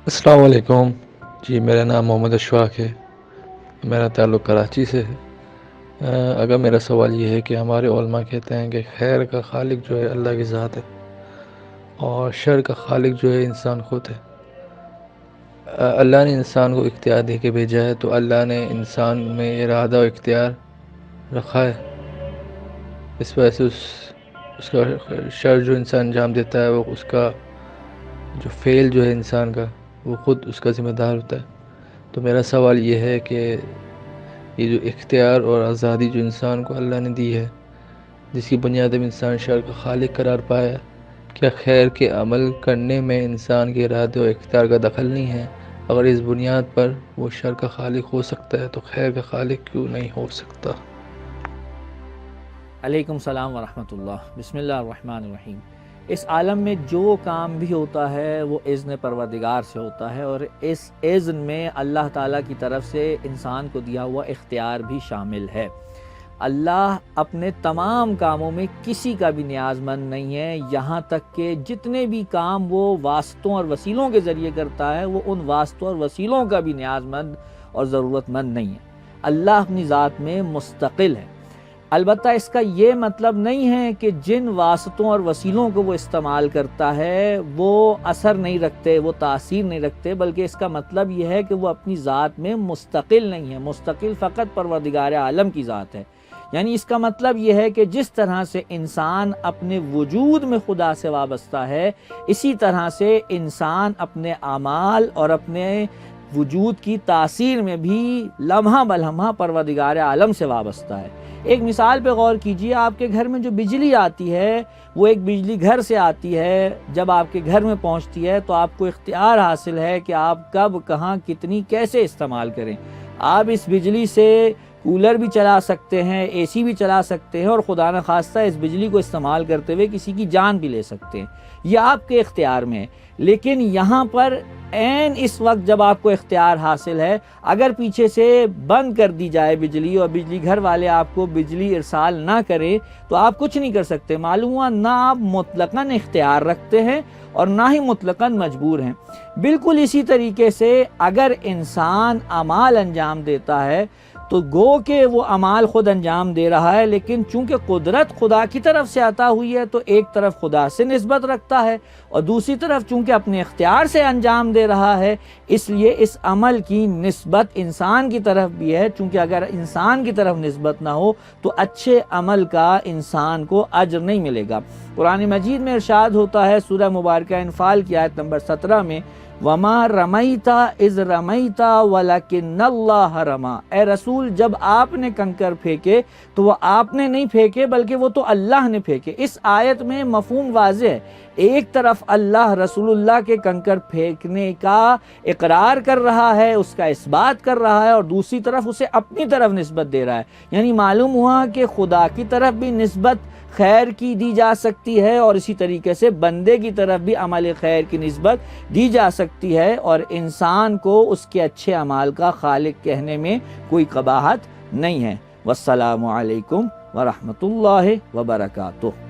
السلام علیکم جی، میرا نام محمد اشفاق ہے، میرا تعلق کراچی سے ہے۔ اگر میرا سوال یہ ہے کہ ہمارے علماء کہتے ہیں کہ خیر کا خالق جو ہے اللہ کی ذات ہے اور شر کا خالق جو ہے انسان خود ہے۔ اللہ نے انسان کو اختیار دے کے بھیجا ہے، تو اللہ نے انسان میں ارادہ و اختیار رکھا ہے، اس وجہ سے اس کا شر جو انسان انجام دیتا ہے وہ اس کا جو فعل جو ہے انسان کا وہ خود اس کا ذمہ دار ہوتا ہے۔ تو میرا سوال یہ ہے کہ یہ جو اختیار اور آزادی جو انسان کو اللہ نے دی ہے، جس کی بنیاد میں انسان شر کا خالق قرار پایا، کیا خیر کے عمل کرنے میں انسان کے ارادے اور اختیار کا دخل نہیں ہے؟ اگر اس بنیاد پر وہ شر کا خالق ہو سکتا ہے تو خیر کا خالق کیوں نہیں ہو سکتا؟ علیکم السلام ورحمۃ اللہ۔ بسم اللہ الرحمن الرحیم۔ اس عالم میں جو کام بھی ہوتا ہے وہ اذن پروردگار سے ہوتا ہے، اور اس اذن میں اللہ تعالیٰ کی طرف سے انسان کو دیا ہوا اختیار بھی شامل ہے۔ اللہ اپنے تمام کاموں میں کسی کا بھی نیاز مند نہیں ہے، یہاں تک کہ جتنے بھی کام وہ واسطوں اور وسیلوں کے ذریعے کرتا ہے وہ ان واسطوں اور وسیلوں کا بھی نیاز مند اور ضرورت مند نہیں ہے۔ اللہ اپنی ذات میں مستقل ہے۔ البتہ اس کا یہ مطلب نہیں ہے کہ جن واسطوں اور وسیلوں کو وہ استعمال کرتا ہے وہ اثر نہیں رکھتے، وہ تاثیر نہیں رکھتے، بلکہ اس کا مطلب یہ ہے کہ وہ اپنی ذات میں مستقل نہیں ہے۔ مستقل فقط پروردگار عالم کی ذات ہے۔ یعنی اس کا مطلب یہ ہے کہ جس طرح سے انسان اپنے وجود میں خدا سے وابستہ ہے، اسی طرح سے انسان اپنے اعمال اور اپنے وجود کی تاثیر میں بھی لمحہ بلمحہ پروردگار عالم سے وابستہ ہے۔ ایک مثال پہ غور کیجئے، آپ کے گھر میں جو بجلی آتی ہے وہ ایک بجلی گھر سے آتی ہے۔ جب آپ کے گھر میں پہنچتی ہے تو آپ کو اختیار حاصل ہے کہ آپ کب، کہاں، کتنی، کیسے استعمال کریں۔ آپ اس بجلی سے کولر بھی چلا سکتے ہیں، اے سی بھی چلا سکتے ہیں، اور خدا نخواستہ اس بجلی کو استعمال کرتے ہوئے کسی کی جان بھی لے سکتے ہیں۔ یہ آپ کے اختیار میں ہے۔ لیکن یہاں پر عین اس وقت جب آپ کو اختیار حاصل ہے، اگر پیچھے سے بند کر دی جائے بجلی اور بجلی گھر والے آپ کو بجلی ارسال نہ کریں تو آپ کچھ نہیں کر سکتے۔ معلوم ہوا نہ آپ مطلقاً اختیار رکھتے ہیں اور نہ ہی مطلقاً مجبور ہیں۔ بالکل اسی طریقے سے اگر انسان اعمال انجام دیتا ہے تو گو کہ وہ اعمال خود انجام دے رہا ہے، لیکن چونکہ قدرت خدا کی طرف سے عطا ہوئی ہے تو ایک طرف خدا سے نسبت رکھتا ہے، اور دوسری طرف چونکہ اپنے اختیار سے انجام دے رہا ہے، اس لیے اس عمل کی نسبت انسان کی طرف بھی ہے۔ چونکہ اگر انسان کی طرف نسبت نہ ہو تو اچھے عمل کا انسان کو اجر نہیں ملے گا۔ قرآن مجید میں ارشاد ہوتا ہے سورہ مبارکہ انفال کی آیت نمبر 17 میں، وَمَا رَمَيْتَ إِذْ رَمَيْتَ وَلَكِنَّ اللَّهَ رَمَى۔ اے رسول، جب آپ نے کنکر پھینکے تو وہ آپ نے نہیں پھینکے بلکہ وہ تو اللہ نے پھینکے۔ اس آیت میں مفہوم واضح ہے۔ ایک طرف اللہ رسول اللہ کے کنکر پھینکنے کا اقرار کر رہا ہے، اس کا اثبات کر رہا ہے، اور دوسری طرف اسے اپنی طرف نسبت دے رہا ہے۔ یعنی معلوم ہوا کہ خدا کی طرف بھی نسبت خیر کی دی جا سکتی ہے، اور اسی طریقے سے بندے کی طرف بھی عمل خیر کی نسبت دی جا سکتی ہے، اور انسان کو اس کے اچھے اعمال کا خالق کہنے میں کوئی قباحت نہیں ہے۔ والسلام علیکم ورحمۃ اللہ وبرکاتہ۔